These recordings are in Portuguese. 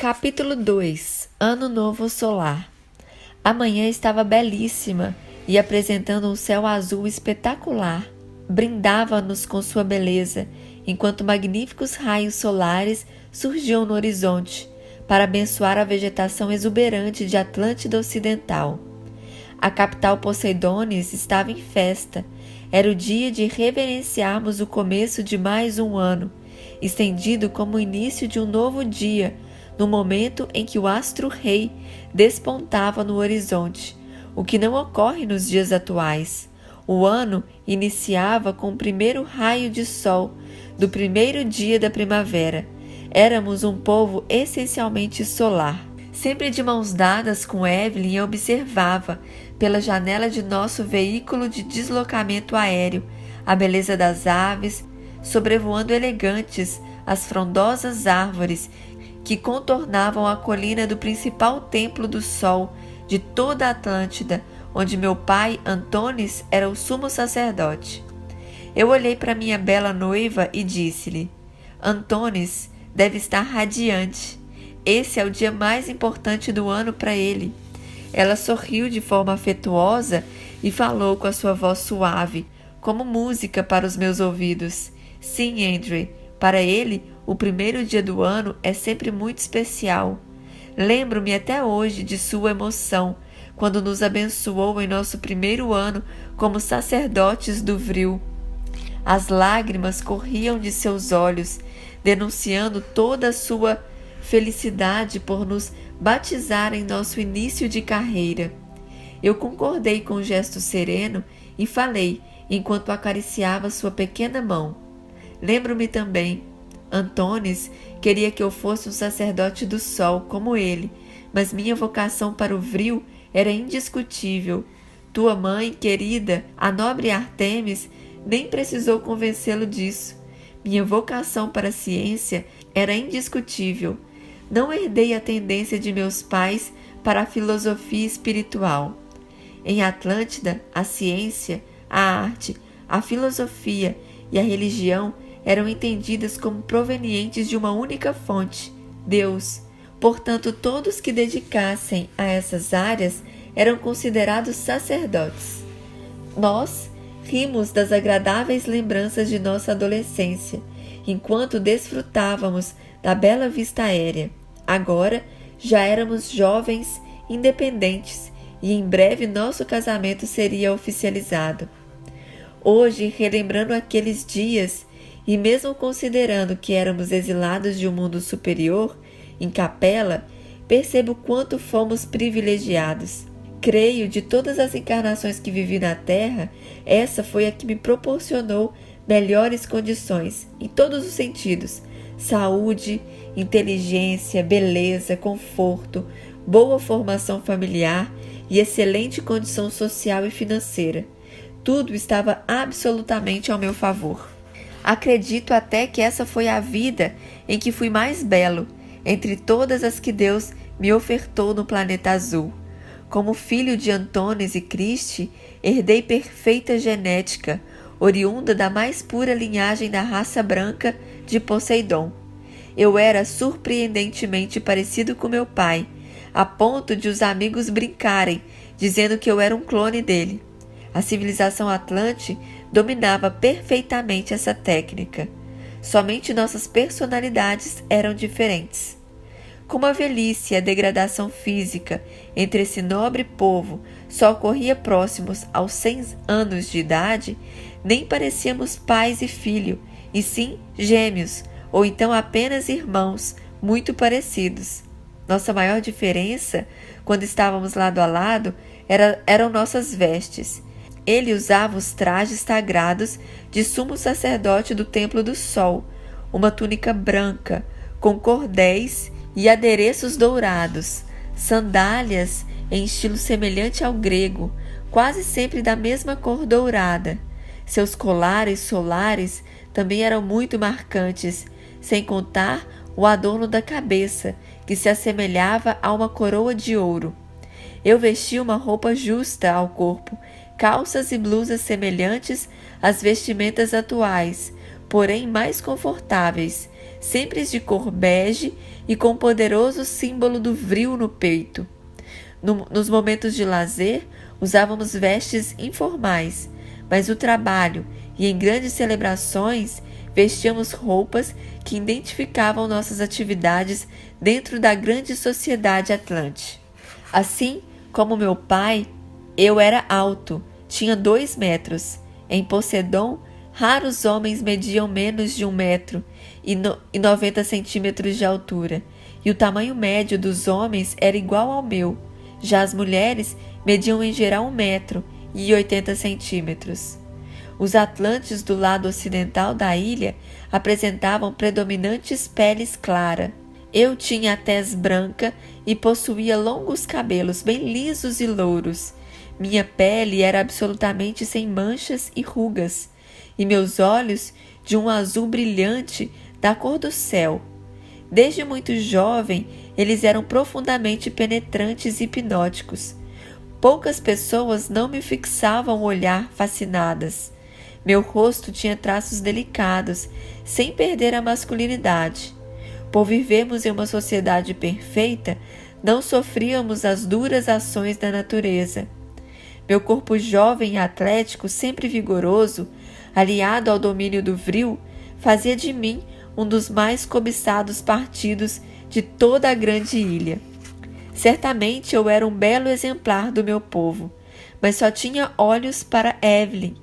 Capítulo 2 Ano Novo Solar. A manhã estava belíssima e, apresentando um céu azul espetacular, brindava-nos com sua beleza, enquanto magníficos raios solares surgiam no horizonte, para abençoar a vegetação exuberante de Atlântida Ocidental. A capital Poseidones estava em festa. Era o dia de reverenciarmos o começo de mais um ano, estendido como o início de um novo dia, no momento em que o astro-rei despontava no horizonte, o que não ocorre nos dias atuais. O ano iniciava com o primeiro raio de sol do primeiro dia da primavera. Éramos um povo essencialmente solar. Sempre de mãos dadas com Evelyn, eu observava, pela janela de nosso veículo de deslocamento aéreo, a beleza das aves, sobrevoando elegantes as frondosas árvores que contornavam a colina do principal templo do sol de toda a Atlântida, onde meu pai, Antônis, era o sumo sacerdote. Eu olhei para minha bela noiva e disse-lhe: Antônis deve estar radiante. Esse é o dia mais importante do ano para ele. Ela sorriu de forma afetuosa e falou com a sua voz suave, como música para os meus ouvidos. Sim, Andrew, para ele, o primeiro dia do ano é sempre muito especial. Lembro-me até hoje de sua emoção, quando nos abençoou em nosso primeiro ano como sacerdotes do Vril. As lágrimas corriam de seus olhos, denunciando toda a sua felicidade por nos batizar em nosso início de carreira. Eu concordei com o gesto sereno e falei, enquanto acariciava sua pequena mão. Lembro-me também, Antônis queria que eu fosse um sacerdote do sol, como ele, mas minha vocação para o Vril era indiscutível. Tua mãe, querida, a nobre Artemis, nem precisou convencê-lo disso. Minha vocação para a ciência era indiscutível. Não herdei a tendência de meus pais para a filosofia espiritual. Em Atlântida, a ciência, a arte, a filosofia e a religião eram entendidas como provenientes de uma única fonte, Deus. Portanto, todos que dedicassem a essas áreas eram considerados sacerdotes. Nós rimos das agradáveis lembranças de nossa adolescência, enquanto desfrutávamos da bela vista aérea. Agora já éramos jovens independentes e em breve nosso casamento seria oficializado. Hoje, relembrando aqueles dias, e mesmo considerando que éramos exilados de um mundo superior, em capela, percebo quanto fomos privilegiados. Creio, de todas as encarnações que vivi na Terra, essa foi a que me proporcionou melhores condições, em todos os sentidos: saúde, inteligência, beleza, conforto, boa formação familiar e excelente condição social e financeira. Tudo estava absolutamente ao meu favor. Acredito até que essa foi a vida em que fui mais belo, entre todas as que Deus me ofertou no planeta azul. Como filho de Antônis e Cristi, herdei perfeita genética, oriunda da mais pura linhagem da raça branca de Poseidon. Eu era surpreendentemente parecido com meu pai, a ponto de os amigos brincarem, dizendo que eu era um clone dele. A civilização Atlante dominava perfeitamente essa técnica. Somente nossas personalidades eram diferentes. Como a velhice e a degradação física entre esse nobre povo só ocorria próximos aos 100 anos de idade, nem parecíamos pais e filho, e sim gêmeos, ou então apenas irmãos, muito parecidos. Nossa maior diferença, quando estávamos lado a lado, eram nossas vestes. Ele usava os trajes sagrados de sumo sacerdote do Templo do Sol, uma túnica branca, com cordéis e adereços dourados, sandálias em estilo semelhante ao grego, quase sempre da mesma cor dourada. Seus colares solares também eram muito marcantes, sem contar o adorno da cabeça, que se assemelhava a uma coroa de ouro. Eu vestia uma roupa justa ao corpo, calças e blusas semelhantes às vestimentas atuais, porém mais confortáveis, sempre de cor bege e com um poderoso símbolo do vril no peito. Nos momentos de lazer, usávamos vestes informais, mas no trabalho e em grandes celebrações, vestíamos roupas que identificavam nossas atividades dentro da grande sociedade atlante. Assim como meu pai, eu era alto, tinha 2 metros. Em Poseidon, raros homens mediam menos de 1 metro e 90 centímetros de altura, e o tamanho médio dos homens era igual ao meu. Já as mulheres mediam em geral 1 metro e 80 centímetros. Os atlantes do lado ocidental da ilha apresentavam predominantes peles claras. Eu tinha a tez branca e possuía longos cabelos bem lisos e louros. Minha pele era absolutamente sem manchas e rugas, e meus olhos de um azul brilhante da cor do céu. Desde muito jovem, eles eram profundamente penetrantes e hipnóticos. Poucas pessoas não me fixavam o olhar fascinadas. Meu rosto tinha traços delicados, sem perder a masculinidade. Por vivermos em uma sociedade perfeita, não sofríamos as duras ações da natureza. Meu corpo jovem e atlético, sempre vigoroso, aliado ao domínio do vril, fazia de mim um dos mais cobiçados partidos de toda a grande ilha. Certamente eu era um belo exemplar do meu povo, mas só tinha olhos para Evelyn,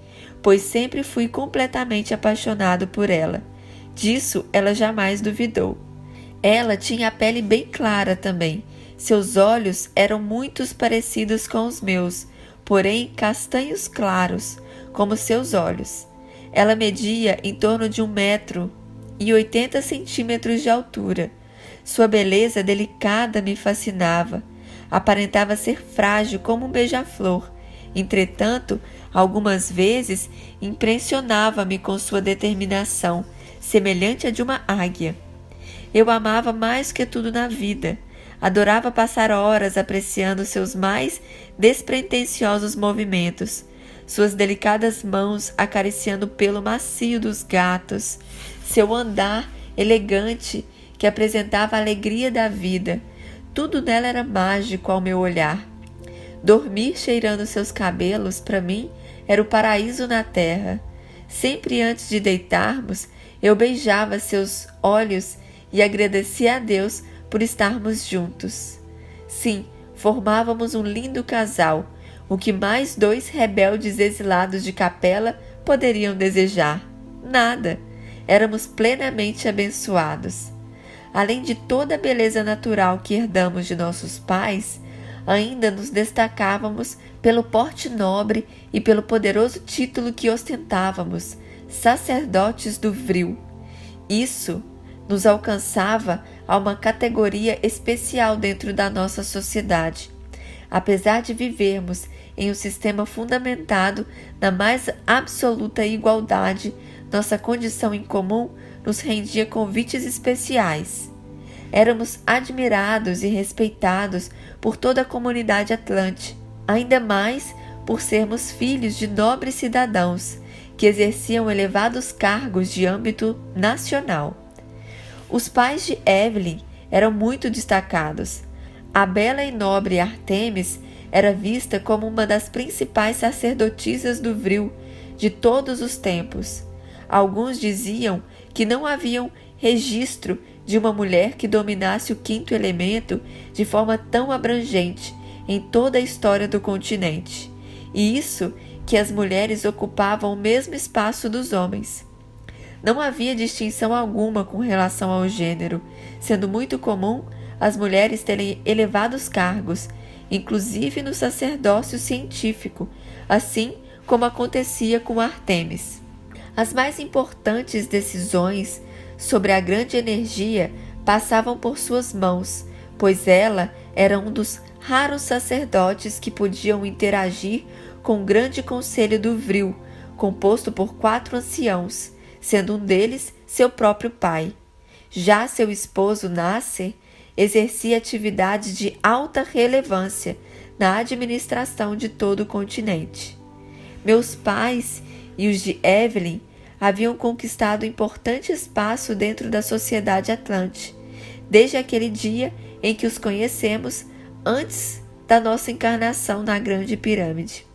pois sempre fui completamente apaixonado por ela. Disso ela jamais duvidou. Ela tinha a pele bem clara também. Seus olhos eram muito parecidos com os meus, porém castanhos claros, como seus olhos. Ela media em torno de 1 metro e 80 centímetros de altura. Sua beleza delicada me fascinava. Aparentava ser frágil como um beija-flor. Entretanto, algumas vezes impressionava-me com sua determinação, semelhante à de uma águia. Eu amava mais que tudo na vida. Adorava passar horas apreciando seus mais despretensiosos movimentos, suas delicadas mãos acariciando o pelo macio dos gatos, seu andar elegante que apresentava a alegria da vida. Tudo nela era mágico ao meu olhar. Dormir cheirando seus cabelos, para mim, era o paraíso na terra. Sempre antes de deitarmos, eu beijava seus olhos e agradecia a Deus por estarmos juntos. Sim, formávamos um lindo casal, o que mais 2 rebeldes exilados de Capela poderiam desejar? Nada. Éramos plenamente abençoados. Além de toda a beleza natural que herdamos de nossos pais, ainda nos destacávamos pelo porte nobre e pelo poderoso título que ostentávamos, sacerdotes do vril. Isso nos alcançava a uma categoria especial dentro da nossa sociedade. Apesar de vivermos em um sistema fundamentado na mais absoluta igualdade, nossa condição em comum nos rendia convites especiais. Éramos admirados e respeitados por toda a comunidade atlante, ainda mais por sermos filhos de nobres cidadãos que exerciam elevados cargos de âmbito nacional. Os pais de Evelyn eram muito destacados. A bela e nobre Artemis era vista como uma das principais sacerdotisas do vril de todos os tempos. Alguns diziam que não havia registro de uma mulher que dominasse o 5º elemento de forma tão abrangente em toda a história do continente. E isso que as mulheres ocupavam o mesmo espaço dos homens. Não havia distinção alguma com relação ao gênero, sendo muito comum as mulheres terem elevados cargos, inclusive no sacerdócio científico, assim como acontecia com Artemis. As mais importantes decisões sobre a grande energia passavam por suas mãos, pois ela era um dos raros sacerdotes que podiam interagir com o grande conselho do vril, composto por 4 anciãos, sendo um deles seu próprio pai. Já seu esposo Nasser exercia atividades de alta relevância na administração de todo o continente. Meus pais e os de Evelyn haviam conquistado importante espaço dentro da sociedade atlante, desde aquele dia em que os conhecemos antes da nossa encarnação na Grande Pirâmide.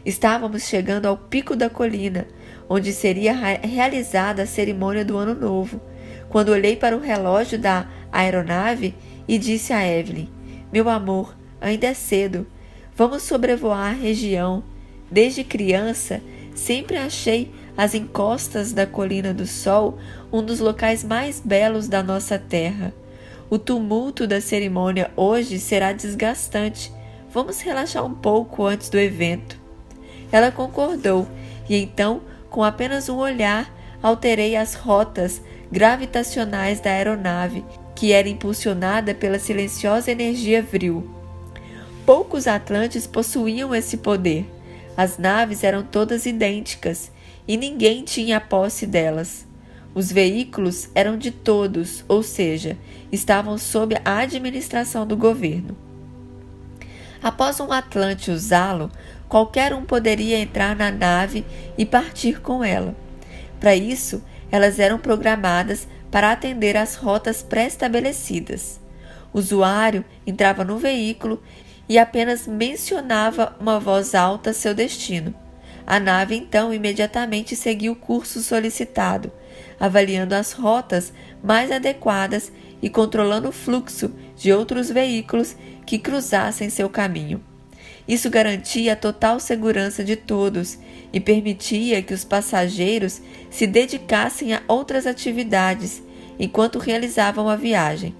Estávamos chegando ao pico da colina, onde seria realizada a cerimônia do Ano Novo, quando olhei para o relógio da aeronave e disse a Evelyn: meu amor, ainda é cedo. Vamos sobrevoar a região. Desde criança, sempre achei as encostas da Colina do Sol um dos locais mais belos da nossa terra. O tumulto da cerimônia hoje será desgastante. Vamos relaxar um pouco antes do evento. Ela concordou, e então, com apenas um olhar, alterei as rotas gravitacionais da aeronave, que era impulsionada pela silenciosa energia vril. Poucos atlantes possuíam esse poder. As naves eram todas idênticas e ninguém tinha posse delas. Os veículos eram de todos, ou seja, estavam sob a administração do governo. Após um atlante usá-lo, qualquer um poderia entrar na nave e partir com ela. Para isso, elas eram programadas para atender às rotas pré-estabelecidas. O usuário entrava no veículo e apenas mencionava uma voz alta seu destino. A nave então imediatamente seguia o curso solicitado, avaliando as rotas mais adequadas e controlando o fluxo de outros veículos que cruzassem seu caminho. Isso garantia a total segurança de todos e permitia que os passageiros se dedicassem a outras atividades enquanto realizavam a viagem.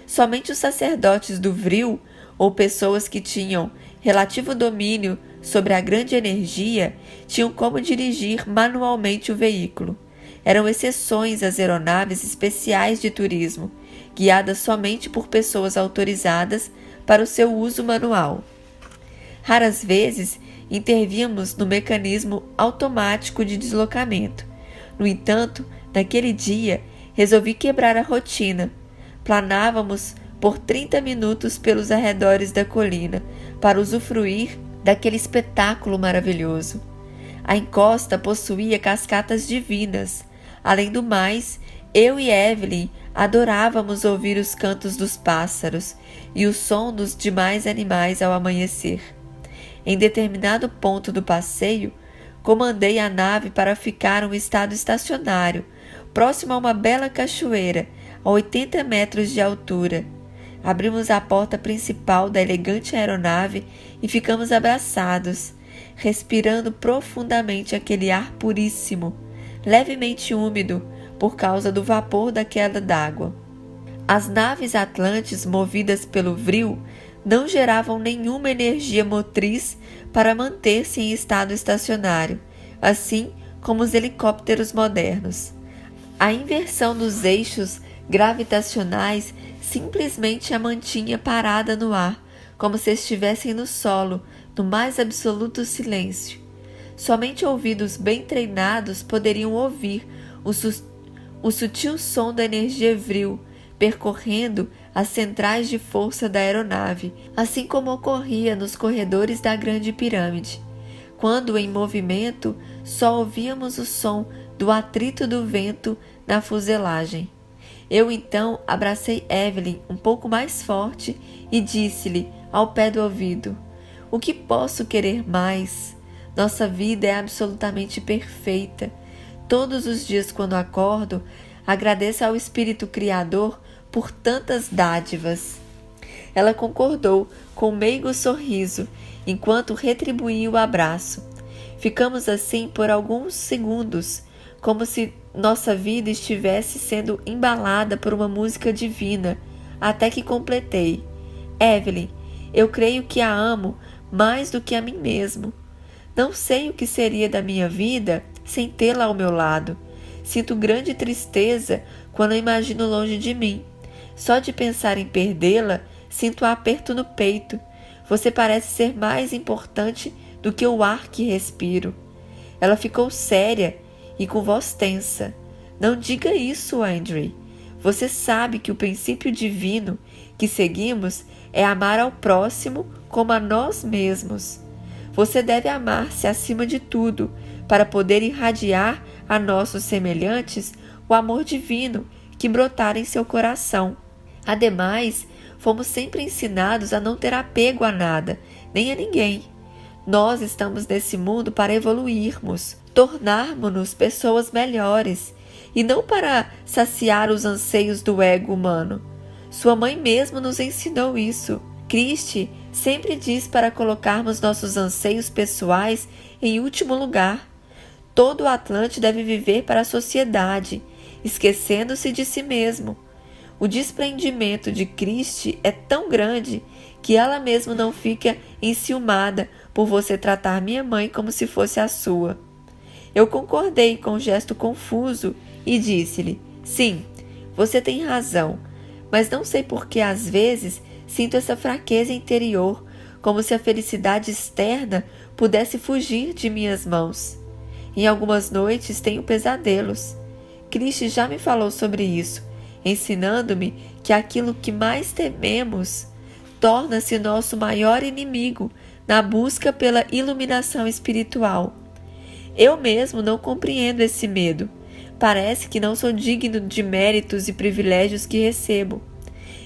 Somente os sacerdotes do Vril, ou pessoas que tinham relativo domínio sobre a grande energia, tinham como dirigir manualmente o veículo. Eram exceções as aeronaves especiais de turismo, guiadas somente por pessoas autorizadas para o seu uso manual. Raras vezes intervíamos no mecanismo automático de deslocamento. No entanto, naquele dia, resolvi quebrar a rotina. Planávamos por 30 minutos pelos arredores da colina para usufruir daquele espetáculo maravilhoso. A encosta possuía cascatas divinas. Além do mais, eu e Evelyn adorávamos ouvir os cantos dos pássaros e o som dos demais animais ao amanhecer. Em determinado ponto do passeio, comandei a nave para ficar um estado estacionário, próximo a uma bela cachoeira, a 80 metros de altura. Abrimos a porta principal da elegante aeronave e ficamos abraçados, respirando profundamente aquele ar puríssimo, levemente úmido por causa do vapor da queda d'água. As naves atlantes movidas pelo vril não geravam nenhuma energia motriz para manter-se em estado estacionário, assim como os helicópteros modernos. A inversão dos eixos gravitacionais simplesmente a mantinha parada no ar, como se estivessem no solo, no mais absoluto silêncio. Somente ouvidos bem treinados poderiam ouvir o sutil som da energia vril percorrendo as centrais de força da aeronave, assim como ocorria nos corredores da Grande Pirâmide. Quando em movimento, só ouvíamos o som do atrito do vento na fuselagem. Eu então abracei Evelyn um pouco mais forte e disse-lhe ao pé do ouvido: "O que posso querer mais? Nossa vida é absolutamente perfeita. Todos os dias quando acordo, agradeço ao Espírito Criador por tantas dádivas." Ela concordou com um meigo sorriso, enquanto retribuía o abraço. Ficamos assim por alguns segundos, como se nossa vida estivesse sendo embalada por uma música divina, até que completei: "Evelyn, eu creio que a amo mais do que a mim mesmo. Não sei o que seria da minha vida sem tê-la ao meu lado. Sinto grande tristeza quando a imagino longe de mim. Só de pensar em perdê-la, sinto um aperto no peito. Você parece ser mais importante do que o ar que respiro." Ela ficou séria e com voz tensa. "Não diga isso, Andrew. Você sabe que o princípio divino que seguimos é amar ao próximo como a nós mesmos. Você deve amar-se acima de tudo, para poder irradiar a nossos semelhantes o amor divino que brotar em seu coração. Ademais, fomos sempre ensinados a não ter apego a nada, nem a ninguém. Nós estamos nesse mundo para evoluirmos, tornarmos-nos pessoas melhores, e não para saciar os anseios do ego humano. Sua mãe mesmo nos ensinou isso. Cristo sempre diz para colocarmos nossos anseios pessoais em último lugar. Todo Atlante deve viver para a sociedade, esquecendo-se de si mesmo. O desprendimento de Cristo é tão grande que ela mesma não fica enciumada por você tratar minha mãe como se fosse a sua. Eu concordei com um gesto confuso e disse-lhe: sim, você tem razão, mas não sei por que às vezes sinto essa fraqueza interior, como se a felicidade externa pudesse fugir de minhas mãos. Em algumas noites tenho pesadelos. Cristo já me falou sobre isso, ensinando-me que aquilo que mais tememos torna-se nosso maior inimigo na busca pela iluminação espiritual. Eu mesmo não compreendo esse medo. Parece que não sou digno de méritos e privilégios que recebo.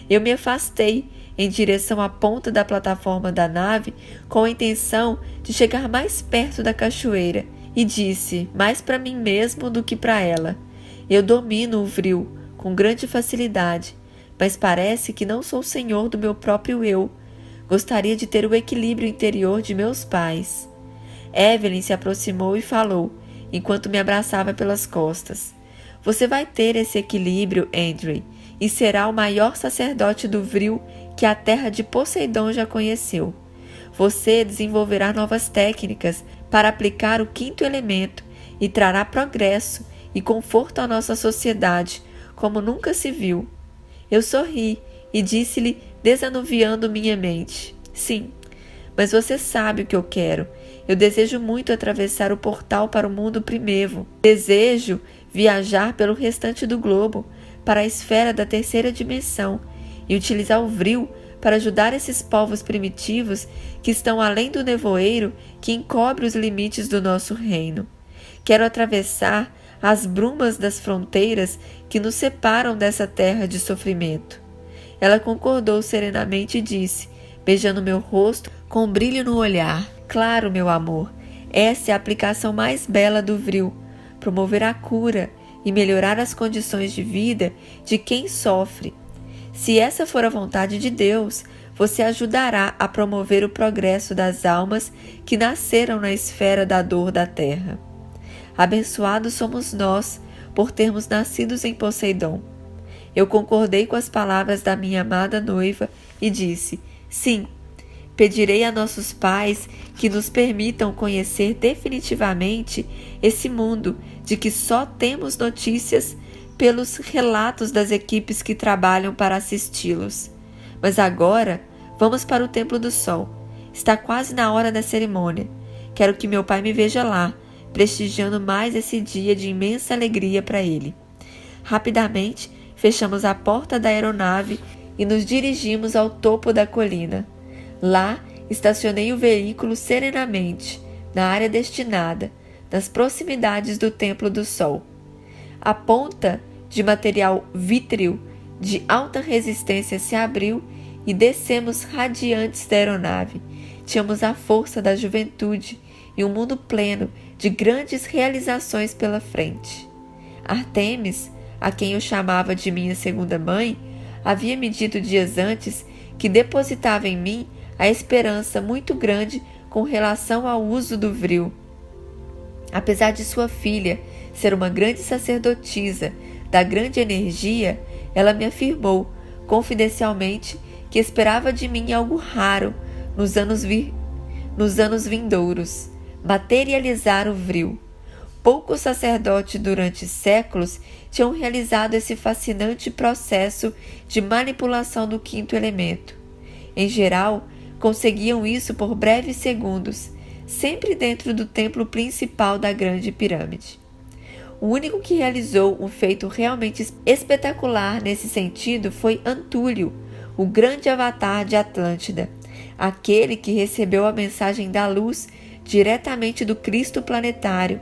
Eu me afastei em direção à ponta da plataforma da nave com a intenção de chegar mais perto da cachoeira e disse, mais para mim mesmo do que para ela: eu domino o vril com grande facilidade, mas parece que não sou senhor do meu próprio eu. Gostaria de ter o equilíbrio interior de meus pais. Evelyn se aproximou e falou, enquanto me abraçava pelas costas: você vai ter esse equilíbrio, Andrew, e será o maior sacerdote do vril que a terra de Poseidon já conheceu. Você desenvolverá novas técnicas para aplicar o quinto elemento e trará progresso e conforto à nossa sociedade, como nunca se viu. Eu sorri e disse-lhe, desanuviando minha mente: sim, mas você sabe o que eu quero. Eu desejo muito atravessar o portal para o mundo primevo. Desejo viajar pelo restante do globo, para a esfera da terceira dimensão, e utilizar o vril para ajudar esses povos primitivos que estão além do nevoeiro que encobre os limites do nosso reino. Quero atravessar as brumas das fronteiras que nos separam dessa terra de sofrimento. Ela concordou serenamente e disse, beijando meu rosto com um brilho no olhar: claro, meu amor, essa é a aplicação mais bela do vril, promover a cura e melhorar as condições de vida de quem sofre. Se essa for a vontade de Deus, você ajudará a promover o progresso das almas que nasceram na esfera da dor da terra. Abençoados somos nós por termos nascido em Poseidon. Eu concordei com as palavras da minha amada noiva e disse, sim, pedirei a nossos pais que nos permitam conhecer definitivamente esse mundo de que só temos notícias pelos relatos das equipes que trabalham para assisti-los. Mas agora, vamos para o Templo do Sol. Está quase na hora da cerimônia. Quero que meu pai me veja lá, prestigiando mais esse dia de imensa alegria para ele. Rapidamente, fechamos a porta da aeronave e nos dirigimos ao topo da colina. Lá, estacionei o veículo serenamente, na área destinada, nas proximidades do Templo do Sol. A ponta de material vítreo de alta resistência se abriu e descemos radiantes da aeronave. Tínhamos a força da juventude e um mundo pleno de grandes realizações pela frente. Artemis, a quem eu chamava de minha segunda mãe, havia me dito dias antes que depositava em mim a esperança muito grande com relação ao uso do vril. Apesar de sua filha ser uma grande sacerdotisa da grande energia, ela me afirmou confidencialmente que esperava de mim algo raro nos anos vindouros, materializar o vril. Poucos sacerdotes durante séculos tinham realizado esse fascinante processo de manipulação do quinto elemento. Em geral, conseguiam isso por breves segundos, sempre dentro do templo principal da Grande Pirâmide. O único que realizou um feito realmente espetacular nesse sentido foi Antúlio, o grande avatar de Atlântida. aquele que recebeu a mensagem da luz diretamente do Cristo planetário,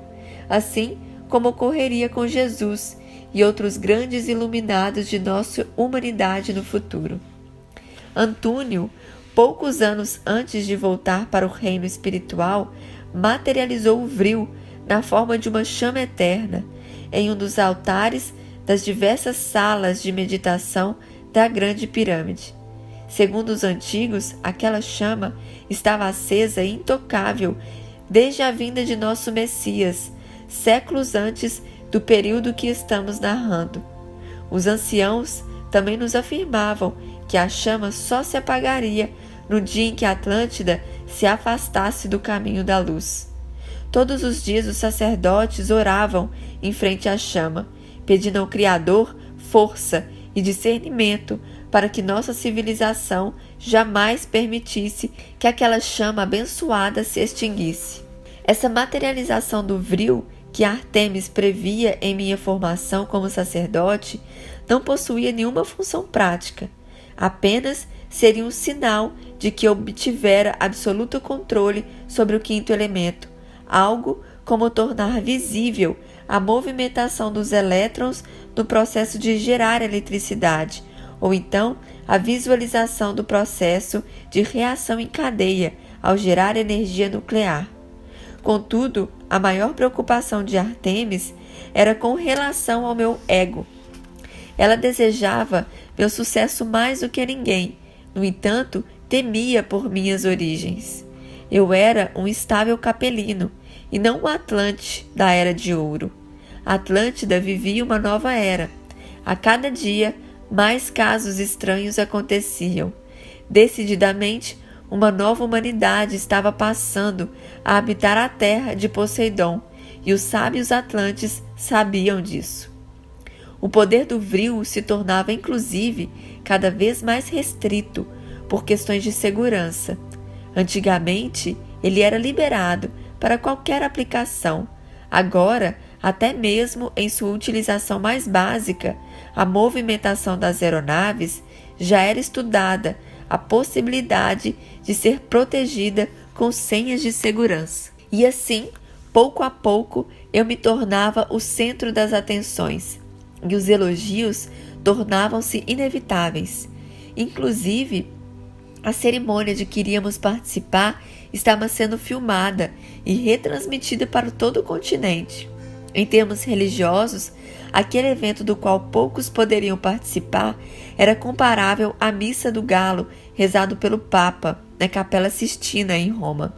assim como ocorreria com Jesus e outros grandes iluminados de nossa humanidade no futuro. Antúnio, poucos anos antes de voltar para o reino espiritual, materializou o vril na forma de uma chama eterna em um dos altares das diversas salas de meditação da Grande Pirâmide. Segundo os antigos, aquela chama estava acesa e intocável desde a vinda de nosso Messias, séculos antes do período que estamos narrando. Os anciãos também nos afirmavam que a chama só se apagaria no dia em que a Atlântida se afastasse do caminho da luz. Todos os dias os sacerdotes oravam em frente à chama, pedindo ao Criador força e discernimento para que nossa civilização jamais permitisse que aquela chama abençoada se extinguisse. Essa materialização do vril que Ártemis previa em minha formação como sacerdote não possuía nenhuma função prática, apenas seria um sinal de que obtivera absoluto controle sobre o quinto elemento, algo como tornar visível a movimentação dos elétrons no processo de gerar eletricidade, ou então a visualização do processo de reação em cadeia ao gerar energia nuclear. Contudo, a maior preocupação de Ártemis era com relação ao meu ego. Ela desejava meu sucesso mais do que ninguém, no entanto, temia por minhas origens. Eu era um estável capelino, e não um Atlante da Era de Ouro. A Atlântida vivia uma nova era. A cada dia, mais casos estranhos aconteciam. Decididamente, uma nova humanidade estava passando a habitar a terra de Poseidon, e os sábios atlantes sabiam disso. O poder do vril se tornava, inclusive, cada vez mais restrito por questões de segurança. Antigamente, ele era liberado para qualquer aplicação. Agora, até mesmo em sua utilização mais básica, a movimentação das aeronaves, já era estudada a possibilidade de ser protegida com senhas de segurança. E assim, pouco a pouco, eu me tornava o centro das atenções, e os elogios tornavam-se inevitáveis. Inclusive, a cerimônia de que iríamos participar estava sendo filmada e retransmitida para todo o continente. Em termos religiosos, aquele evento do qual poucos poderiam participar era comparável à Missa do Galo, rezado pelo Papa na Capela Sistina, em Roma.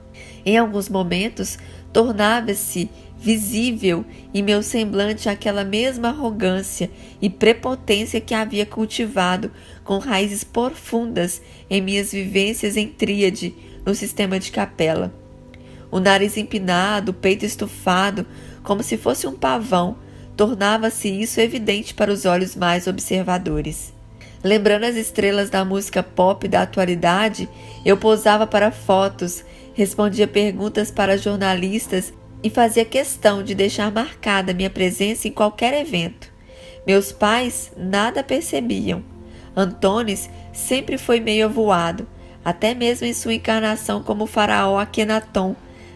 Em alguns momentos, tornava-se visível em meu semblante aquela mesma arrogância e prepotência que havia cultivado com raízes profundas em minhas vivências em tríade no sistema de capela. O nariz empinado, o peito estufado, como se fosse um pavão, tornava-se isso evidente para os olhos mais observadores. Lembrando as estrelas da música pop da atualidade, eu posava para fotos, respondia perguntas para jornalistas e fazia questão de deixar marcada minha presença em qualquer evento. Meus pais nada percebiam. Antônis sempre foi meio avoado, até mesmo em sua encarnação como faraó Akenaton,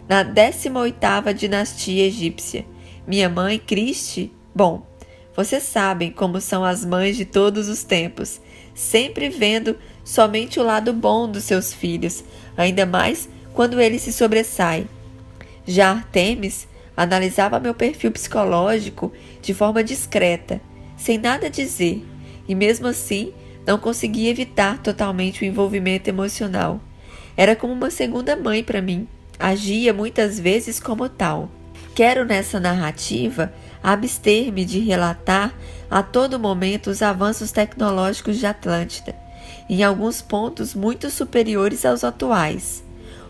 na 18ª dinastia egípcia. Minha mãe, Cristi, bom, vocês sabem como são as mães de todos os tempos, sempre vendo somente o lado bom dos seus filhos, ainda mais quando ele se sobressai. Já Ártemis analisava meu perfil psicológico de forma discreta, sem nada dizer, e mesmo assim não conseguia evitar totalmente o envolvimento emocional. Era como uma segunda mãe para mim, agia muitas vezes como tal. Quero nessa narrativa abster-me de relatar a todo momento os avanços tecnológicos de Atlântida, em alguns pontos muito superiores aos atuais.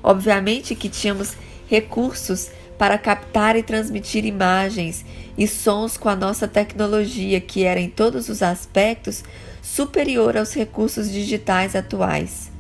Obviamente que tínhamos recursos para captar e transmitir imagens e sons com a nossa tecnologia, que era em todos os aspectos superior aos recursos digitais atuais.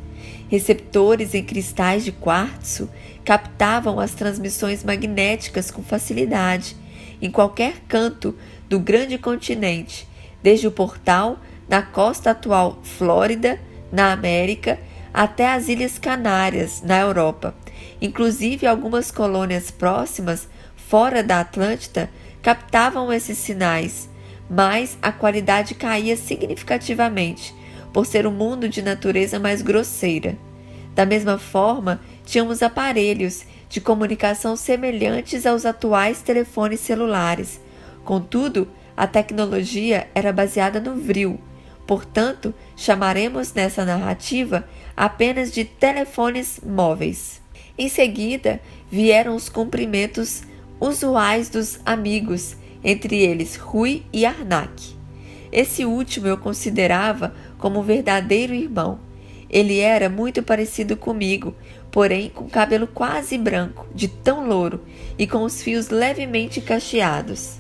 Receptores em cristais de quartzo captavam as transmissões magnéticas com facilidade, em qualquer canto do grande continente, desde o portal na costa atual Flórida, na América, até as Ilhas Canárias, na Europa. Inclusive, algumas colônias próximas, fora da Atlântida, captavam esses sinais, mas a qualidade caía significativamente, por ser um mundo de natureza mais grosseira. Da mesma forma, tínhamos aparelhos de comunicação semelhantes aos atuais telefones celulares. Contudo, a tecnologia era baseada no vril. Portanto, chamaremos nessa narrativa apenas de telefones móveis. Em seguida, vieram os cumprimentos usuais dos amigos, entre eles Rui e Arnak. Esse último eu considerava como um verdadeiro irmão. Ele era muito parecido comigo, porém com cabelo quase branco, de tão louro, e com os fios levemente cacheados.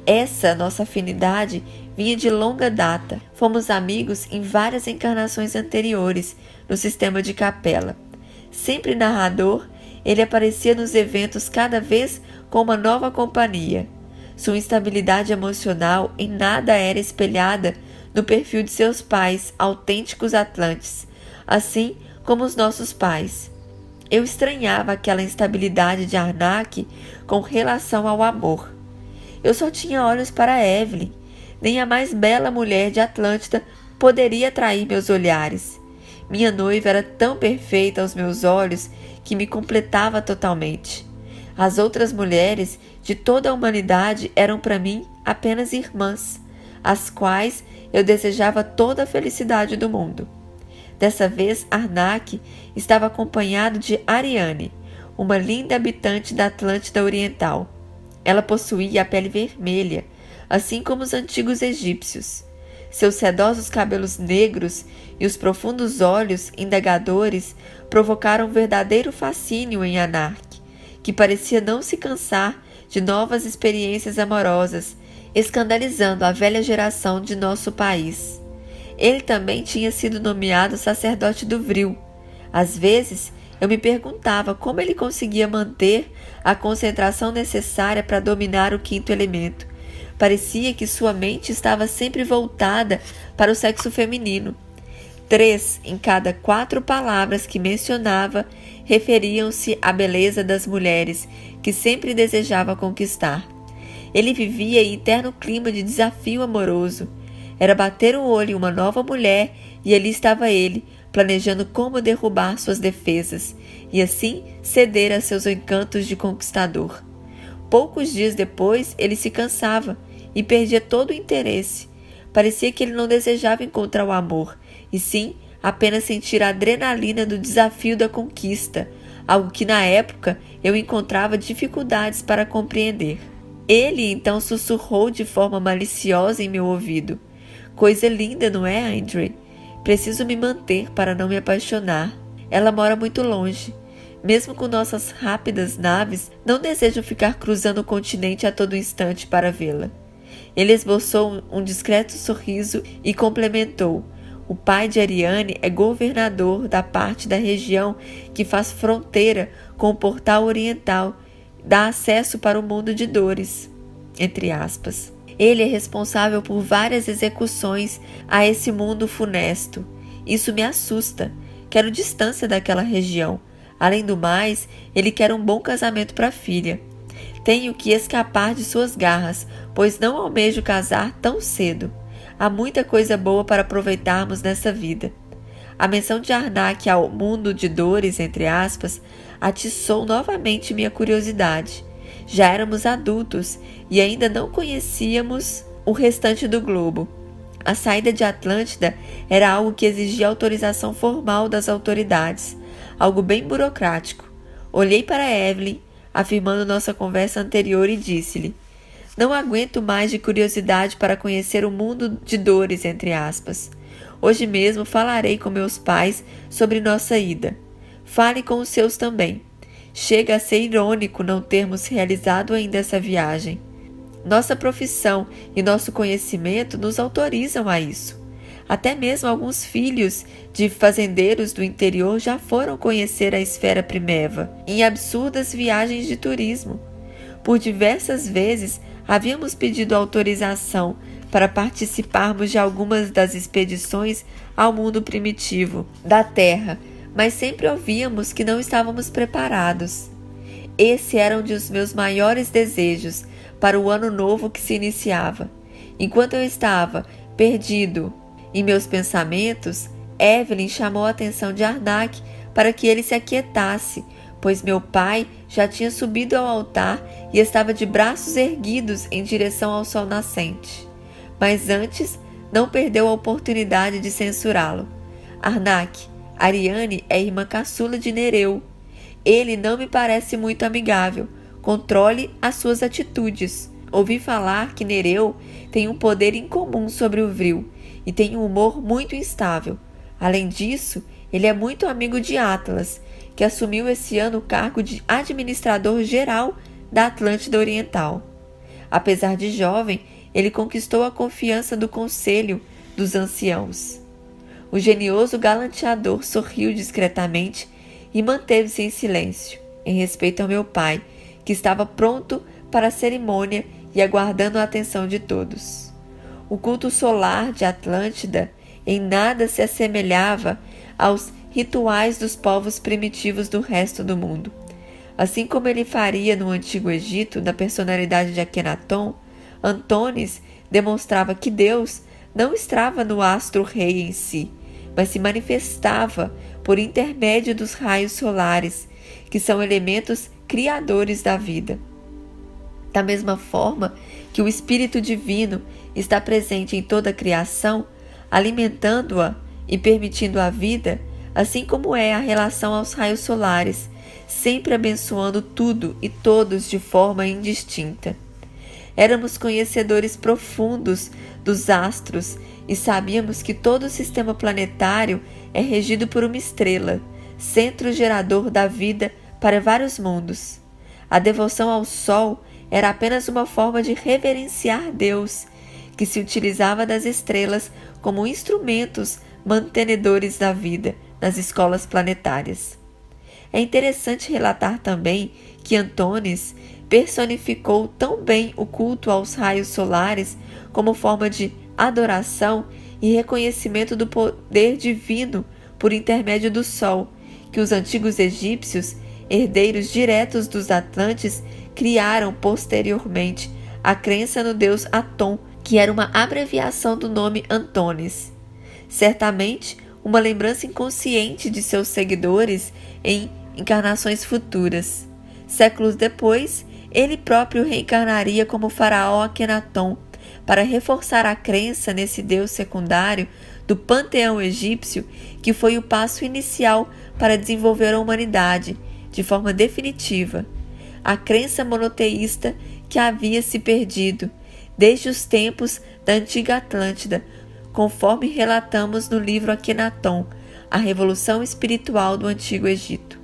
Essa nossa afinidade vinha de longa data. Fomos amigos em várias encarnações anteriores no sistema de capela. Sempre narrador, ele aparecia nos eventos cada vez com uma nova companhia. Sua instabilidade emocional em nada era espelhada no perfil de seus pais, autênticos atlantes, assim como os nossos pais. Eu estranhava aquela instabilidade de Arnak com relação ao amor. Eu só tinha olhos para Evelyn. Nem a mais bela mulher de Atlântida poderia atrair meus olhares. Minha noiva era tão perfeita aos meus olhos que me completava totalmente. As outras mulheres de toda a humanidade eram para mim apenas irmãs, às quais eu desejava toda a felicidade do mundo. Dessa vez, Arnak estava acompanhado de Ariane, uma linda habitante da Atlântida Oriental. Ela possuía a pele vermelha, assim como os antigos egípcios. Seus sedosos cabelos negros e os profundos olhos indagadores provocaram um verdadeiro fascínio em Arnak, que parecia não se cansar de novas experiências amorosas, escandalizando a velha geração de nosso país. Ele também tinha sido nomeado sacerdote do vril. Às vezes, eu me perguntava como ele conseguia manter a concentração necessária para dominar o quinto elemento. Parecia que sua mente estava sempre voltada para o sexo feminino. 3 em cada 4 palavras que mencionava referiam-se à beleza das mulheres que sempre desejava conquistar. Ele vivia em eterno clima de desafio amoroso. Era bater o olho em uma nova mulher e ali estava ele, planejando como derrubar suas defesas e assim ceder a seus encantos de conquistador. Poucos dias depois, ele se cansava e perdia todo o interesse. Parecia que ele não desejava encontrar o amor, e sim apenas sentir a adrenalina do desafio da conquista, algo que na época eu encontrava dificuldades para compreender. Ele então sussurrou de forma maliciosa em meu ouvido: "Coisa linda, não é, Andre? Preciso me manter para não me apaixonar. Ela mora muito longe. Mesmo com nossas rápidas naves, não desejo ficar cruzando o continente a todo instante para vê-la." Ele esboçou um discreto sorriso e complementou: "O pai de Ariane é governador da parte da região que faz fronteira com o portal oriental, dá acesso para o mundo de dores, entre aspas. Ele é responsável por várias execuções a esse mundo funesto. Isso me assusta. Quero distância daquela região. Além do mais, ele quer um bom casamento para a filha. Tenho que escapar de suas garras, pois não almejo casar tão cedo. Há muita coisa boa para aproveitarmos nessa vida." A menção de Arnak ao mundo de dores, entre aspas, atiçou novamente minha curiosidade. Já éramos adultos e ainda não conhecíamos o restante do globo. A saída de Atlântida era algo que exigia autorização formal das autoridades, algo bem burocrático. Olhei para Evelyn, afirmando nossa conversa anterior, e disse-lhe: "Não aguento mais de curiosidade para conhecer o mundo de dores, entre aspas. Hoje mesmo falarei com meus pais sobre nossa ida. Fale com os seus também. Chega a ser irônico não termos realizado ainda essa viagem. Nossa profissão e nosso conhecimento nos autorizam a isso. Até mesmo alguns filhos de fazendeiros do interior já foram conhecer a esfera primeva em absurdas viagens de turismo. Por diversas vezes havíamos pedido autorização para participarmos de algumas das expedições ao mundo primitivo da Terra, mas sempre ouvíamos que não estávamos preparados. Esse era um dos meus maiores desejos para o ano novo que se iniciava. Enquanto eu estava perdido em meus pensamentos, Evelyn chamou a atenção de Arnak para que ele se aquietasse, pois meu pai já tinha subido ao altar e estava de braços erguidos em direção ao sol nascente. Mas antes, não perdeu a oportunidade de censurá-lo. Arnak, Ariane é irmã caçula de Nereu. Ele não me parece muito amigável. Controle as suas atitudes. Ouvi falar que Nereu tem um poder incomum sobre o Vril e tem um humor muito instável. Além disso, ele é muito amigo de Atlas, que assumiu esse ano o cargo de administrador geral da Atlântida Oriental. Apesar de jovem, ele conquistou a confiança do Conselho dos Anciãos. O genioso galanteador sorriu discretamente e manteve-se em silêncio, em respeito ao meu pai, que estava pronto para a cerimônia e aguardando a atenção de todos. O culto solar de Atlântida em nada se assemelhava aos rituais dos povos primitivos do resto do mundo. Assim como ele faria no Antigo Egito, na personalidade de Akenaton, Antunes demonstrava que Deus não estava no astro-rei em si, mas se manifestava por intermédio dos raios solares, que são elementos criadores da vida. Da mesma forma que o Espírito Divino está presente em toda a criação, alimentando-a e permitindo a vida, assim como é a relação aos raios solares, sempre abençoando tudo e todos de forma indistinta. Éramos conhecedores profundos dos astros e sabíamos que todo o sistema planetário é regido por uma estrela, centro gerador da vida para vários mundos. A devoção ao Sol era apenas uma forma de reverenciar Deus, que se utilizava das estrelas como instrumentos mantenedores da vida nas escolas planetárias. É interessante relatar também que Antunes personificou tão bem o culto aos raios solares como forma de adoração e reconhecimento do poder divino por intermédio do Sol, que os antigos egípcios, herdeiros diretos dos Atlantes, criaram posteriormente a crença no deus Aton, que era uma abreviação do nome Antunes. Certamente, uma lembrança inconsciente de seus seguidores em encarnações futuras. Séculos depois, ele próprio reencarnaria como faraó Akenaton, para reforçar a crença nesse deus secundário do panteão egípcio, que foi o passo inicial para desenvolver a humanidade, de forma definitiva. A crença monoteísta que havia se perdido desde os tempos da antiga Atlântida, conforme relatamos no livro Akenaton, a revolução espiritual do Antigo Egito.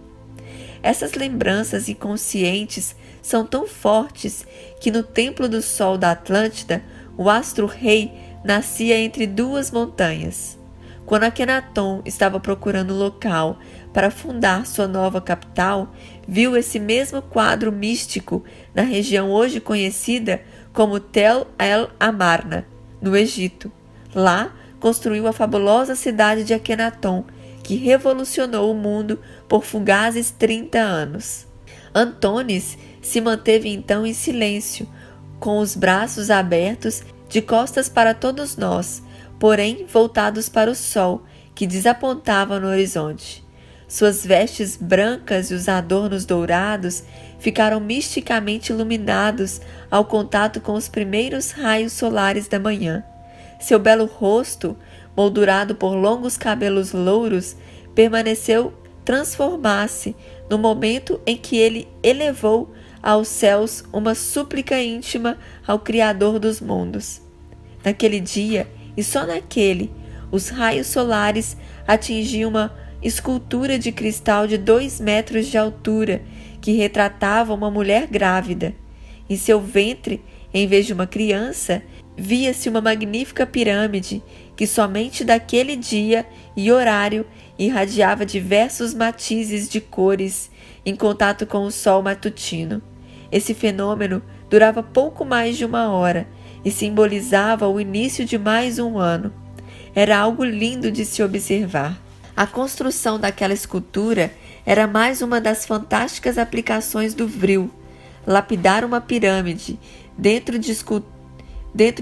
Essas lembranças inconscientes são tão fortes que no Templo do Sol da Atlântida, o astro-rei nascia entre duas montanhas. Quando Akenaton estava procurando um local para fundar sua nova capital, viu esse mesmo quadro místico na região hoje conhecida como Tel el-Amarna, no Egito. Lá, construiu a fabulosa cidade de Akenaton, que revolucionou o mundo por fugazes 30 anos. Antunes se manteve então em silêncio, com os braços abertos, de costas para todos nós, porém voltados para o sol, que desapontava no horizonte. Suas vestes brancas e os adornos dourados ficaram misticamente iluminados ao contato com os primeiros raios solares da manhã. Seu belo rosto, moldurado por longos cabelos louros, permaneceu transformar-se no momento em que ele elevou aos céus uma súplica íntima ao Criador dos mundos. Naquele dia, e só naquele, os raios solares atingiam uma escultura de cristal de 2 metros de altura, que retratava uma mulher grávida. Em seu ventre, em vez de uma criança, via-se uma magnífica pirâmide, que somente daquele dia e horário irradiava diversos matizes de cores em contato com o sol matutino. Esse fenômeno durava pouco mais de 1 hora e simbolizava o início de mais um ano. Era algo lindo de se observar. A construção daquela escultura era mais uma das fantásticas aplicações do vril. Lapidar uma pirâmide dentro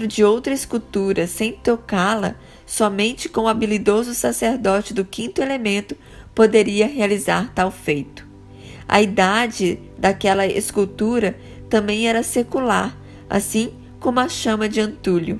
de outra escultura sem tocá-la, somente com o habilidoso sacerdote do quinto elemento poderia realizar tal feito. A idade daquela escultura também era secular, assim como a chama de Antúlio.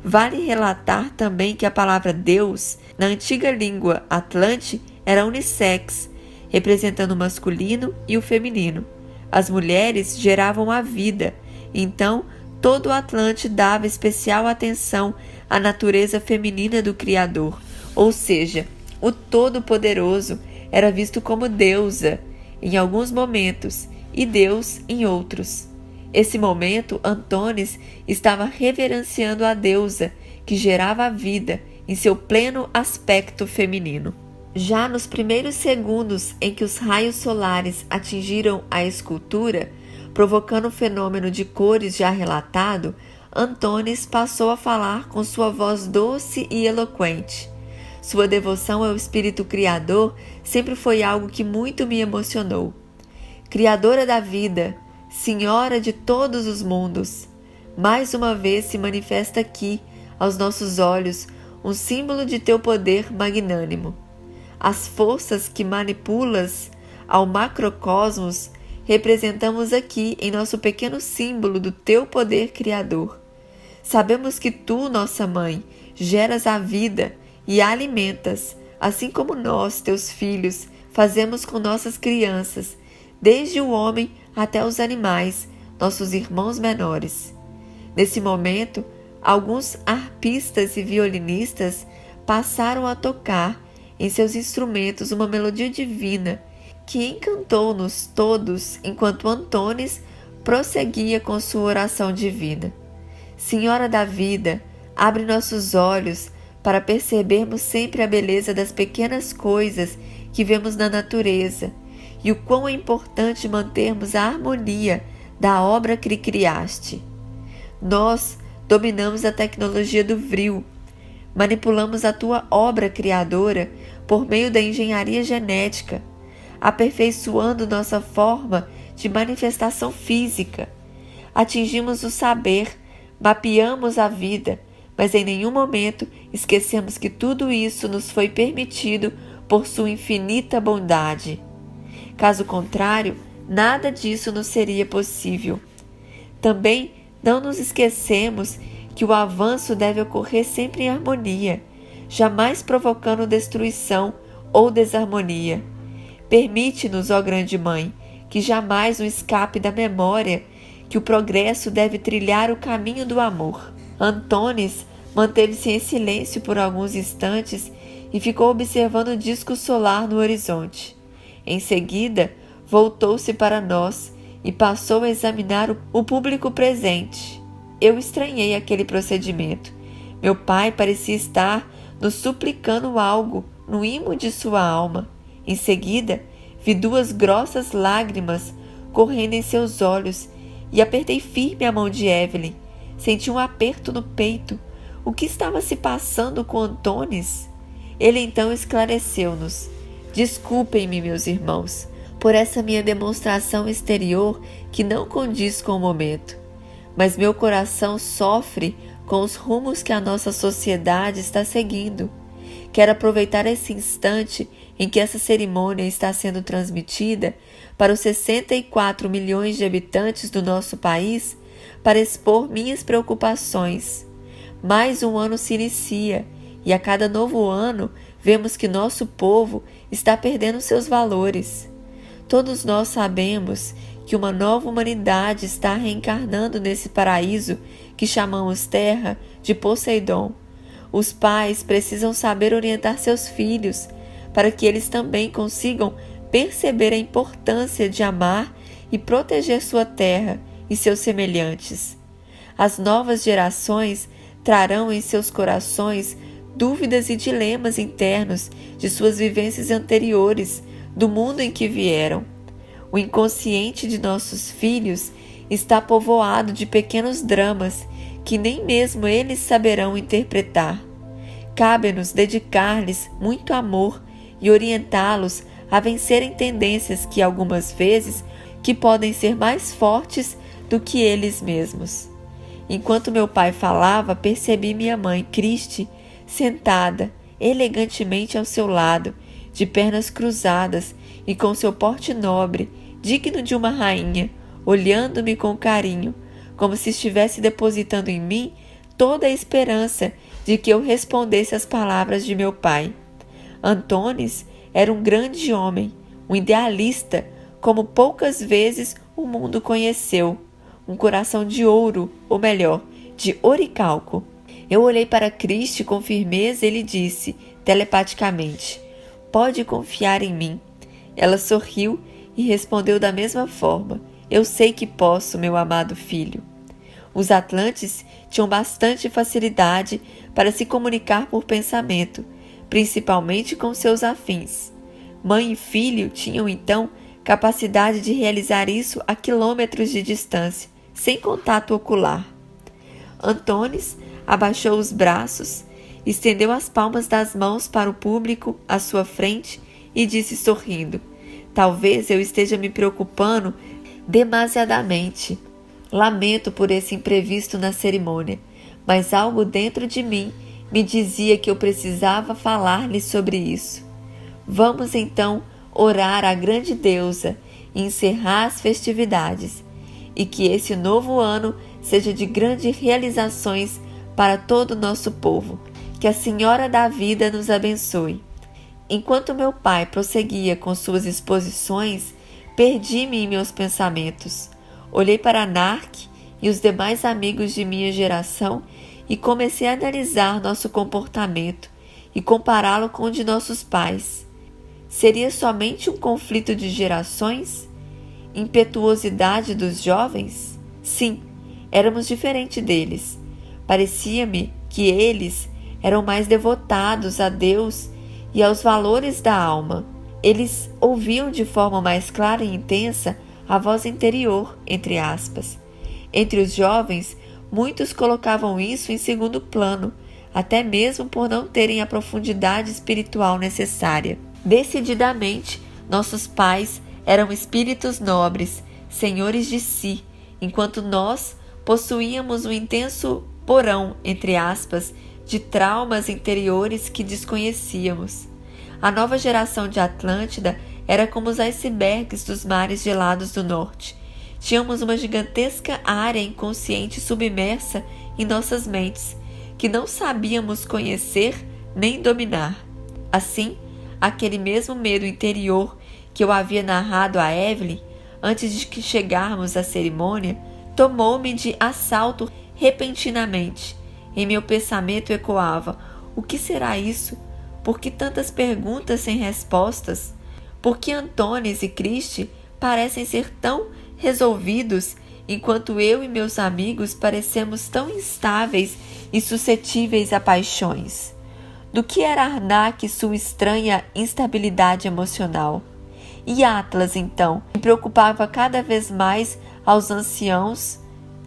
Vale relatar também que a palavra Deus, na antiga língua atlante, era unissex, representando o masculino e o feminino. As mulheres geravam a vida, então todo o Atlante dava especial atenção à natureza feminina do Criador, ou seja, o Todo-Poderoso era visto como deusa em alguns momentos e Deus em outros. Esse momento, Antônis estava reverenciando a deusa que gerava a vida em seu pleno aspecto feminino. Já nos primeiros segundos em que os raios solares atingiram a escultura, provocando o fenômeno de cores já relatado, Antônis passou a falar com sua voz doce e eloquente. Sua devoção ao espírito criador sempre foi algo que muito me emocionou. Criadora da vida, Senhora de todos os mundos, mais uma vez se manifesta aqui, aos nossos olhos, um símbolo de teu poder magnânimo. As forças que manipulas ao macrocosmos representamos aqui em nosso pequeno símbolo do teu poder criador. Sabemos que tu, nossa mãe, geras a vida e a alimentas, assim como nós, teus filhos, fazemos com nossas crianças, desde o homem até os animais, nossos irmãos menores. Nesse momento, alguns arpistas e violinistas passaram a tocar em seus instrumentos uma melodia divina que encantou-nos todos enquanto Antônis prosseguia com sua oração divina. Senhora da vida, abre nossos olhos para percebermos sempre a beleza das pequenas coisas que vemos na natureza e o quão é importante mantermos a harmonia da obra que criaste. Nós dominamos a tecnologia do vril, manipulamos a tua obra criadora por meio da engenharia genética, aperfeiçoando nossa forma de manifestação física. Atingimos o saber, mapeamos a vida, mas em nenhum momento esquecemos que tudo isso nos foi permitido por sua infinita bondade. Caso contrário, nada disso nos seria possível. Também não nos esquecemos que o avanço deve ocorrer sempre em harmonia, jamais provocando destruição ou desarmonia. Permite-nos, ó grande mãe, que jamais nos escape da memória que o progresso deve trilhar o caminho do amor. Antônis manteve-se em silêncio por alguns instantes e ficou observando o disco solar no horizonte. Em seguida, voltou-se para nós e passou a examinar o público presente. Eu estranhei aquele procedimento. Meu pai parecia estar nos suplicando algo no imo de sua alma. Em seguida, vi duas grossas lágrimas correndo em seus olhos e apertei firme a mão de Evelyn. Senti um aperto no peito. O que estava se passando com Antônis? Ele então esclareceu-nos. Desculpem-me, meus irmãos, por essa minha demonstração exterior que não condiz com o momento, mas meu coração sofre com os rumos que a nossa sociedade está seguindo. Quero aproveitar esse instante em que essa cerimônia está sendo transmitida para os 64 milhões de habitantes do nosso país para expor minhas preocupações. Mais um ano se inicia e a cada novo ano vemos que nosso povo está perdendo seus valores. Todos nós sabemos que uma nova humanidade está reencarnando nesse paraíso que chamamos Terra de Poseidon. Os pais precisam saber orientar seus filhos para que eles também consigam perceber a importância de amar e proteger sua terra e seus semelhantes. As novas gerações trarão em seus corações dúvidas e dilemas internos de suas vivências anteriores, do mundo em que vieram. O inconsciente de nossos filhos está povoado de pequenos dramas que nem mesmo eles saberão interpretar. cabe-nos dedicar-lhes muito amor e orientá-los a vencerem tendências que algumas vezes que podem ser mais fortes do que eles mesmos. Enquanto meu pai falava, percebi minha mãe, Cristi, sentada elegantemente ao seu lado, de pernas cruzadas e com seu porte nobre, digno de uma rainha, olhando-me com carinho, como se estivesse depositando em mim toda a esperança de que eu respondesse às palavras de meu pai. Antônis era um grande homem, um idealista, como poucas vezes o mundo conheceu, um coração de ouro, ou melhor, de oricalco. Eu olhei para Cristi com firmeza e lhe disse, telepaticamente, pode confiar em mim. Ela sorriu e respondeu da mesma forma, eu sei que posso, meu amado filho. Os Atlantes tinham bastante facilidade para se comunicar por pensamento, principalmente com seus afins. Mãe e filho tinham então capacidade de realizar isso a quilômetros de distância, sem contato ocular. Antônis abaixou os braços, estendeu as palmas das mãos para o público à sua frente e disse sorrindo, talvez eu esteja me preocupando demasiadamente. Lamento por esse imprevisto na cerimônia, mas algo dentro de mim me dizia que eu precisava falar-lhe sobre isso. Vamos então orar à grande deusa e encerrar as festividades, e que esse novo ano seja de grandes realizações para todo o nosso povo. Que a Senhora da Vida nos abençoe. Enquanto meu pai prosseguia com suas exposições, perdi-me em meus pensamentos. Olhei para Nark e os demais amigos de minha geração e comecei a analisar nosso comportamento e compará-lo com o de nossos pais. Seria somente um conflito de gerações? Impetuosidade dos jovens? Sim, éramos diferentes deles. Parecia-me que eles eram mais devotados a Deus e aos valores da alma. Eles ouviam de forma mais clara e intensa a voz interior, entre aspas. Entre os jovens, muitos colocavam isso em segundo plano, até mesmo por não terem a profundidade espiritual necessária. Decididamente, nossos pais eram espíritos nobres, senhores de si, enquanto nós possuíamos um intenso porão, entre aspas, de traumas interiores que desconhecíamos. A nova geração de Atlântida era como os icebergs dos mares gelados do norte. Tínhamos uma gigantesca área inconsciente submersa em nossas mentes, que não sabíamos conhecer nem dominar. Assim, aquele mesmo medo interior que eu havia narrado a Evelyn, antes de que chegarmos à cerimônia, tomou-me de assalto repentinamente. Em meu pensamento ecoava: o que será isso? Por que tantas perguntas sem respostas? Por que Antônis e Cristi parecem ser tão resolvidos, enquanto eu e meus amigos parecemos tão instáveis e suscetíveis a paixões? Do que era Arnak e sua estranha instabilidade emocional? E Atlas, então, me preocupava cada vez mais aos anciãos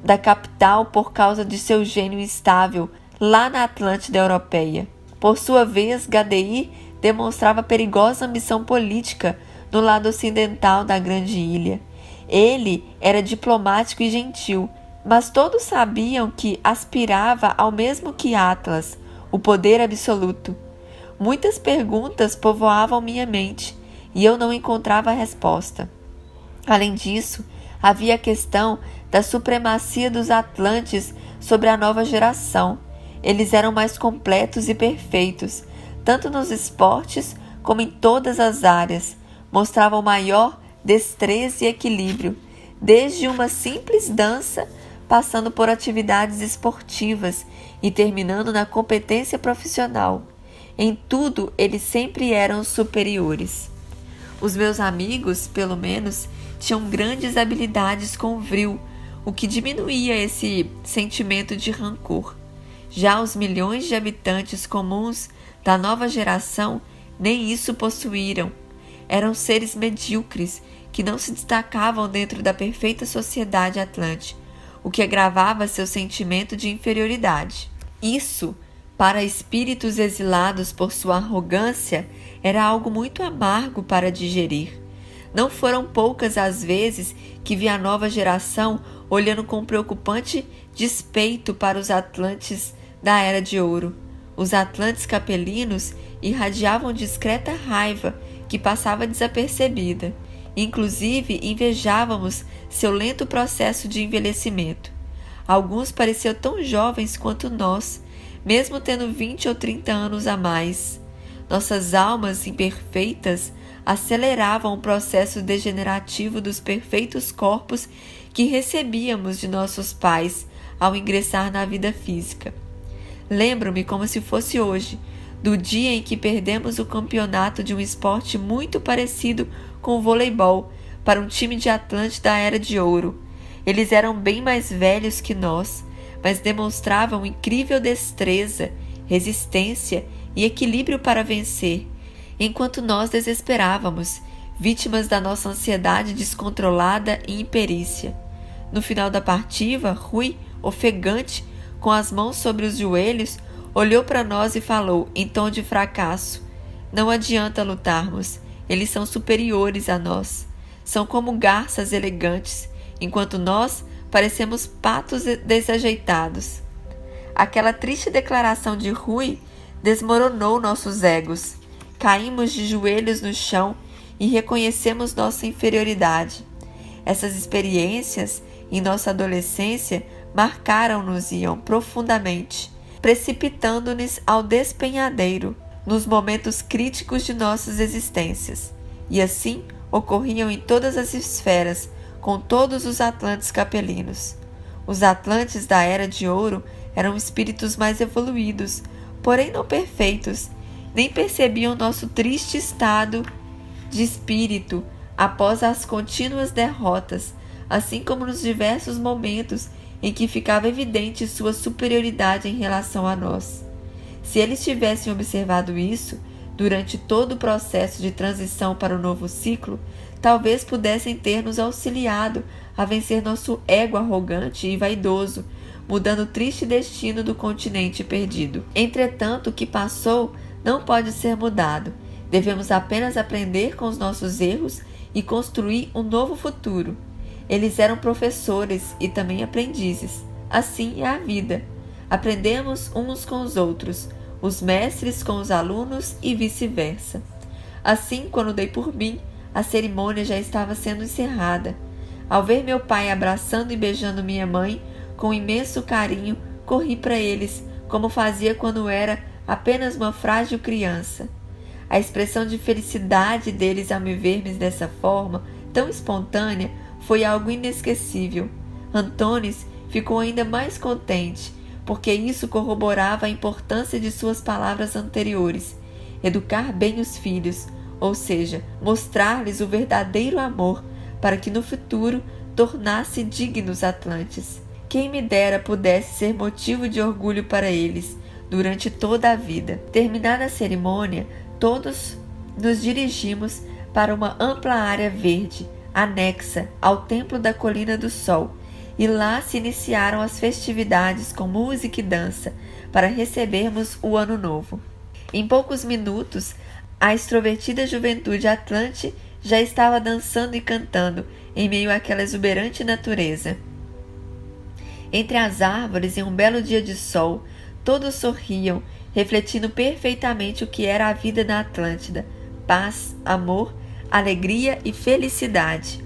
da capital por causa de seu gênio instável lá na Atlântida europeia. Por sua vez, Gadi demonstrava perigosa ambição política no lado ocidental da grande ilha. Ele era diplomático e gentil, mas todos sabiam que aspirava ao mesmo que Atlas, o poder absoluto. Muitas perguntas povoavam minha mente e eu não encontrava resposta. Além disso, havia a questão da supremacia dos Atlantes sobre a nova geração. Eles eram mais completos e perfeitos, tanto nos esportes como em todas as áreas. Mostravam maior destreza e equilíbrio, desde uma simples dança, passando por atividades esportivas e terminando na competência profissional. Em tudo, eles sempre eram superiores. Os meus amigos, pelo menos, tinham grandes habilidades com o vril, o que diminuía esse sentimento de rancor. Já os milhões de habitantes comuns da nova geração nem isso possuíram. Eram seres medíocres que não se destacavam dentro da perfeita sociedade atlântica, o que agravava seu sentimento de inferioridade. Isso Para espíritos exilados por sua arrogância, era algo muito amargo para digerir. Não foram poucas as vezes que vi a nova geração olhando com preocupante despeito para os Atlantes da Era de Ouro. Os Atlantes capelinos irradiavam discreta raiva que passava desapercebida. Inclusive, invejávamos seu lento processo de envelhecimento. Alguns pareciam tão jovens quanto nós, mesmo tendo 20 ou 30 anos a mais. Nossas almas imperfeitas aceleravam o processo degenerativo dos perfeitos corpos que recebíamos de nossos pais ao ingressar na vida física. Lembro-me como se fosse hoje, do dia em que perdemos o campeonato de um esporte muito parecido com o voleibol para um time de Atlante da Era de Ouro. Eles eram bem mais velhos que nós, mas demonstravam incrível destreza, resistência e equilíbrio para vencer, enquanto nós desesperávamos, vítimas da nossa ansiedade descontrolada e imperícia. No final da partida, Rui, ofegante, com as mãos sobre os joelhos, olhou para nós e falou, em tom de fracasso: "Não adianta lutarmos, eles são superiores a nós. São como garças elegantes, enquanto nós parecemos patos desajeitados." Aquela triste declaração de Rui desmoronou nossos egos. Caímos de joelhos no chão e reconhecemos nossa inferioridade. Essas experiências, em nossa adolescência, marcaram-nos profundamente, precipitando-nos ao despenhadeiro nos momentos críticos de nossas existências. E assim ocorriam em todas as esferas, com todos os Atlantes capelinos. Os Atlantes da Era de Ouro eram espíritos mais evoluídos, porém não perfeitos, nem percebiam nosso triste estado de espírito após as contínuas derrotas, assim como nos diversos momentos em que ficava evidente sua superioridade em relação a nós. Se eles tivessem observado isso, durante todo o processo de transição para o novo ciclo, talvez pudessem ter nos auxiliado a vencer nosso ego arrogante e vaidoso, mudando o triste destino do continente perdido. Entretanto, o que passou não pode ser mudado. Devemos apenas aprender com os nossos erros e construir um novo futuro. Eles eram professores e também aprendizes. Assim é a vida. Aprendemos uns com os outros, os mestres com os alunos e vice-versa. Assim, quando dei por mim, a cerimônia já estava sendo encerrada. Ao ver meu pai abraçando e beijando minha mãe, com imenso carinho, corri para eles, como fazia quando era apenas uma frágil criança. A expressão de felicidade deles ao me ver dessa forma, tão espontânea, foi algo inesquecível. Antônis ficou ainda mais contente, porque isso corroborava a importância de suas palavras anteriores: educar bem os filhos, ou seja, mostrar-lhes o verdadeiro amor, para que no futuro tornasse dignos Atlantes. Quem me dera pudesse ser motivo de orgulho para eles durante toda a vida. Terminada a cerimônia, todos nos dirigimos para uma ampla área verde, anexa ao Templo da Colina do Sol, e lá se iniciaram as festividades com música e dança para recebermos o Ano Novo. Em poucos minutos, a extrovertida juventude atlante já estava dançando e cantando em meio àquela exuberante natureza. Entre as árvores, em um belo dia de sol, todos sorriam, refletindo perfeitamente o que era a vida na Atlântida: paz, amor, alegria e felicidade.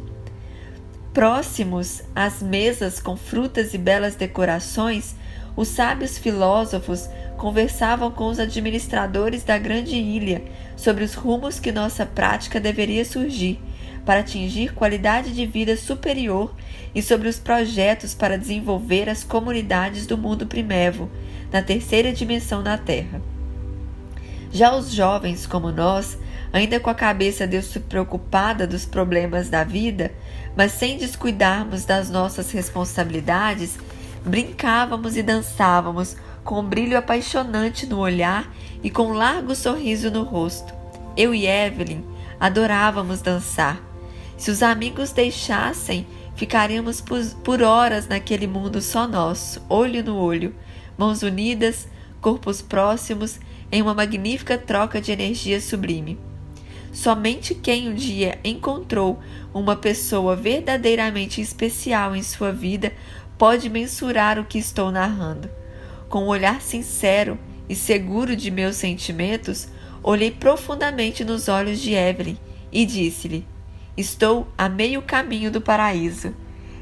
Próximos às mesas com frutas e belas decorações, os sábios filósofos conversavam com os administradores da grande ilha sobre os rumos que nossa prática deveria surgir para atingir qualidade de vida superior e sobre os projetos para desenvolver as comunidades do mundo primevo, na terceira dimensão da Terra. Já os jovens, como nós, ainda com a cabeça despreocupada dos problemas da vida, mas sem descuidarmos das nossas responsabilidades, brincávamos e dançávamos com um brilho apaixonante no olhar e com um largo sorriso no rosto. Eu e Evelyn adorávamos dançar. Se os amigos deixassem, ficaríamos por horas naquele mundo só nosso, olho no olho, mãos unidas, corpos próximos, em uma magnífica troca de energia sublime. Somente quem um dia encontrou uma pessoa verdadeiramente especial em sua vida pode mensurar o que estou narrando. Com um olhar sincero e seguro de meus sentimentos, olhei profundamente nos olhos de Evelyn e disse-lhe: estou a meio caminho do paraíso.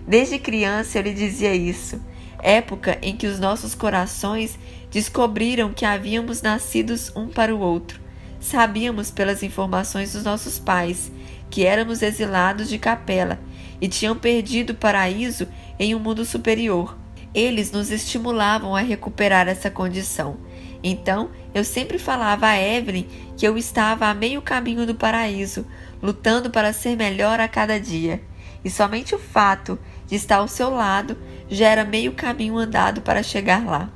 Desde criança eu lhe dizia isso, época em que os nossos corações descobriram que havíamos nascidos um para o outro. Sabíamos pelas informações dos nossos pais que éramos exilados de Capela e tinham perdido o paraíso em um mundo superior. Eles nos estimulavam a recuperar essa condição. Então, eu sempre falava a Evelyn que eu estava a meio caminho do paraíso, lutando para ser melhor a cada dia. E somente o fato de estar ao seu lado já era meio caminho andado para chegar lá.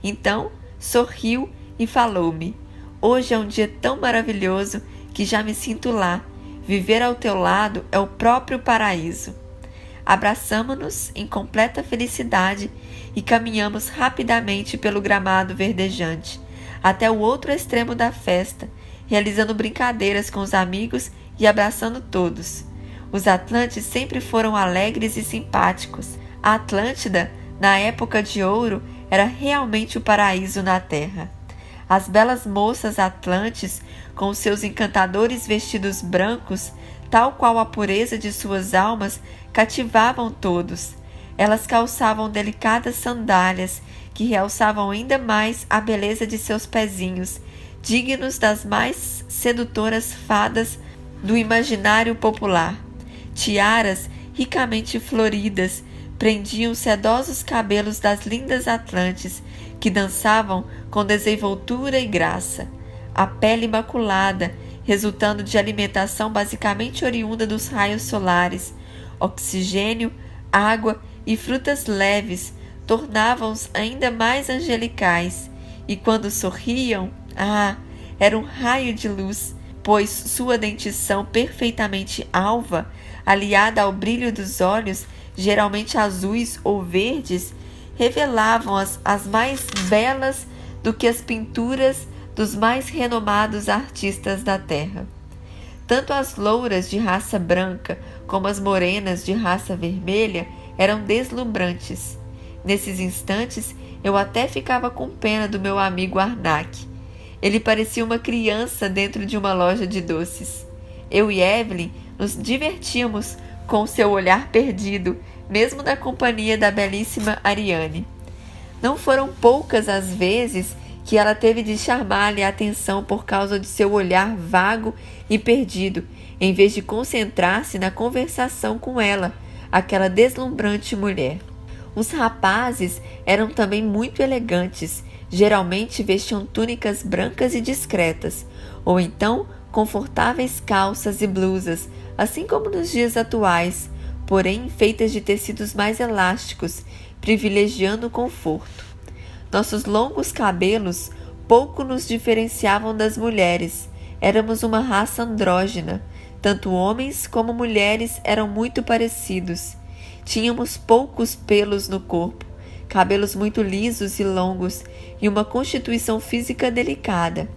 Então, sorriu e falou-me: hoje é um dia tão maravilhoso que já me sinto lá. Viver ao teu lado é o próprio paraíso. Abraçamo-nos em completa felicidade e caminhamos rapidamente pelo gramado verdejante, até o outro extremo da festa, realizando brincadeiras com os amigos e abraçando todos. Os Atlantes sempre foram alegres e simpáticos. A Atlântida, na época de ouro, era realmente o paraíso na terra. As belas moças atlantes, com seus encantadores vestidos brancos, tal qual a pureza de suas almas, cativavam todos. Elas calçavam delicadas sandálias que realçavam ainda mais a beleza de seus pezinhos, dignos das mais sedutoras fadas do imaginário popular. Tiaras ricamente floridas prendiam os sedosos cabelos das lindas atlantes, que dançavam com desenvoltura e graça. A pele imaculada, resultando de alimentação basicamente oriunda dos raios solares, oxigênio, água e frutas leves, tornavam-os ainda mais angelicais, e quando sorriam, era um raio de luz, pois sua dentição perfeitamente alva, aliada ao brilho dos olhos, geralmente azuis ou verdes, revelavam-as as mais belas do que as pinturas dos mais renomados artistas da terra. Tanto as louras de raça branca como as morenas de raça vermelha eram deslumbrantes. Nesses instantes, eu até ficava com pena do meu amigo Arnaque. Ele parecia uma criança dentro de uma loja de doces. Eu e Evelyn nos divertíamos com seu olhar perdido, mesmo na companhia da belíssima Ariane. Não foram poucas as vezes que ela teve de chamar-lhe a atenção por causa de seu olhar vago e perdido, em vez de concentrar-se na conversação com ela, aquela deslumbrante mulher. Os rapazes eram também muito elegantes, geralmente vestiam túnicas brancas e discretas, ou então confortáveis calças e blusas, assim como nos dias atuais, porém feitas de tecidos mais elásticos, privilegiando o conforto. Nossos longos cabelos pouco nos diferenciavam das mulheres. Éramos uma raça andrógena. Tanto homens como mulheres eram muito parecidos. Tínhamos poucos pelos no corpo, cabelos muito lisos e longos e uma constituição física delicada.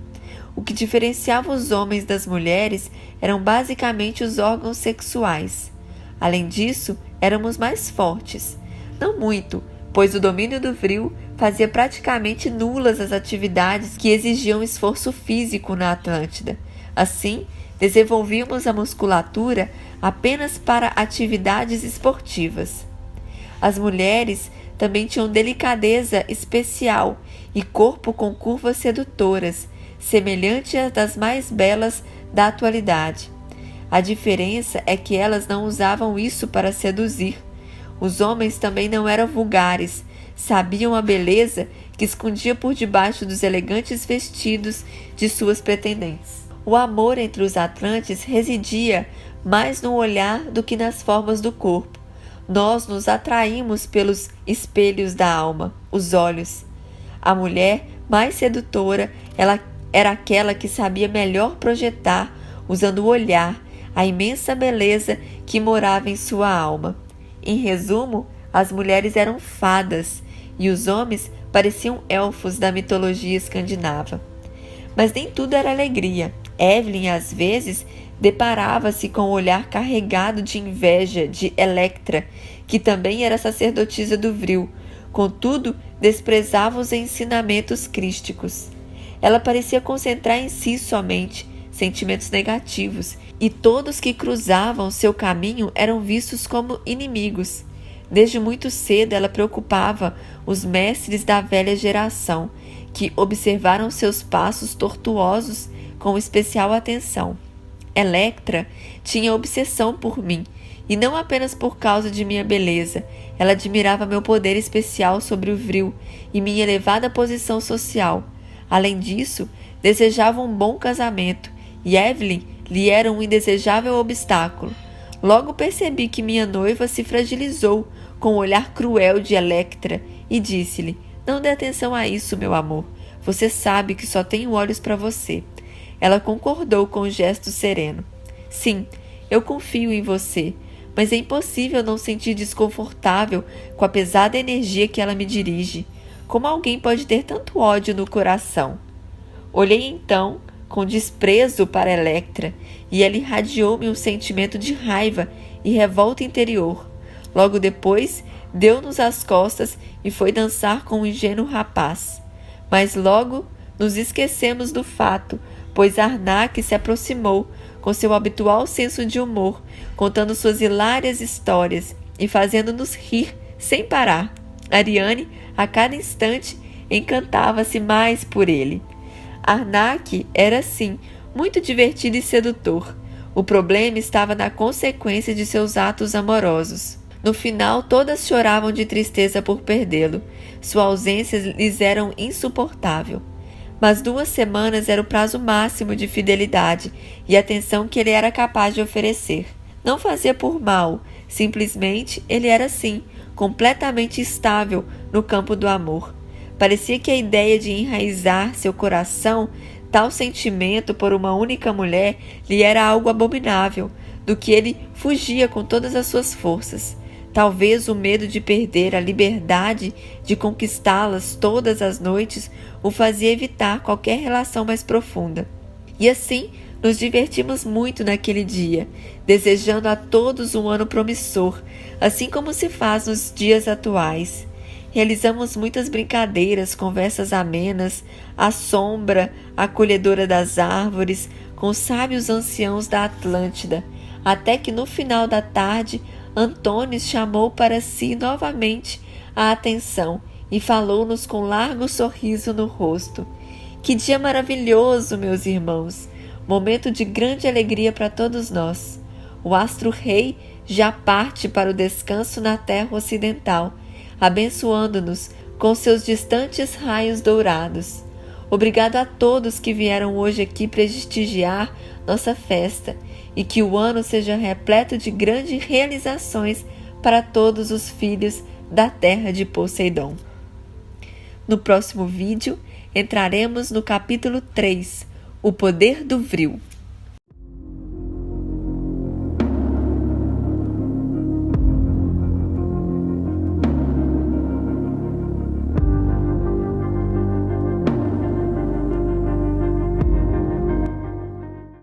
O que diferenciava os homens das mulheres eram basicamente os órgãos sexuais. Além disso, éramos mais fortes. Não muito, pois o domínio do vril fazia praticamente nulas as atividades que exigiam esforço físico na Atlântida. Assim, desenvolvíamos a musculatura apenas para atividades esportivas. As mulheres também tinham delicadeza especial e corpo com curvas sedutoras, semelhante às das mais belas da atualidade. A diferença é que elas não usavam isso para seduzir. Os homens também não eram vulgares, sabiam a beleza que escondia por debaixo dos elegantes vestidos de suas pretendentes. O amor entre os atlantes residia mais no olhar do que nas formas do corpo. Nós nos atraímos pelos espelhos da alma, os olhos. A mulher mais sedutora, ela era aquela que sabia melhor projetar, usando o olhar, a imensa beleza que morava em sua alma. Em resumo, as mulheres eram fadas e os homens Pareciam elfos da mitologia escandinava. Mas nem tudo era alegria. Evelyn, às vezes, deparava-se com o olhar carregado de inveja de Electra, que também era sacerdotisa do Vril. Contudo, desprezava os ensinamentos crísticos. Ela parecia concentrar em si somente sentimentos negativos, e todos que cruzavam seu caminho eram vistos como inimigos. Desde muito cedo ela preocupava os mestres da velha geração, que observaram seus passos tortuosos com especial atenção. Electra tinha obsessão por mim, e não apenas por causa de minha beleza. Ela admirava meu poder especial sobre o Vril e minha elevada posição social. Além disso, desejava um bom casamento, e Evelyn lhe era um indesejável obstáculo. Logo percebi que minha noiva se fragilizou com o olhar cruel de Electra e disse-lhe: "Não dê atenção a isso, meu amor. Você sabe que só tenho olhos para você." Ela concordou com um gesto sereno. "Sim, eu confio em você, mas é impossível não sentir desconfortável com a pesada energia que ela me dirige. Como alguém pode ter tanto ódio no coração?" Olhei então com desprezo para Electra, e ela irradiou-me um sentimento de raiva e revolta interior. Logo depois, deu-nos as costas e foi dançar com um ingênuo rapaz. Mas logo nos esquecemos do fato, pois Arnak se aproximou com seu habitual senso de humor, contando suas hilárias histórias e fazendo-nos rir sem parar. Ariane, a cada instante, encantava-se mais por ele. Arnak era, sim, muito divertido e sedutor. O problema estava na consequência de seus atos amorosos. No final, todas choravam de tristeza por perdê-lo. Sua ausência lhes era insuportável. Mas 2 semanas era o prazo máximo de fidelidade e atenção que ele era capaz de oferecer. Não fazia por mal, simplesmente ele era, sim, completamente estável no campo do amor. Parecia que a ideia de enraizar seu coração, tal sentimento por uma única mulher, lhe era algo abominável, do que ele fugia com todas as suas forças. Talvez o medo de perder a liberdade de conquistá-las todas as noites o fazia evitar qualquer relação mais profunda. E assim nos divertimos muito naquele dia, desejando a todos um ano promissor, assim como se faz nos dias atuais. Realizamos muitas brincadeiras, conversas amenas, à sombra acolhedora das árvores, com os sábios anciãos da Atlântida, até que no final da tarde Antônio chamou para si novamente a atenção e falou-nos com largo sorriso no rosto. Que dia maravilhoso, meus irmãos! Momento de grande alegria para todos nós. O astro-rei já parte para o descanso na terra ocidental, abençoando-nos com seus distantes raios dourados. Obrigado a todos que vieram hoje aqui prestigiar nossa festa, e que o ano seja repleto de grandes realizações para todos os filhos da terra de Poseidon. No próximo vídeo, entraremos no capítulo 3, o poder do Vril.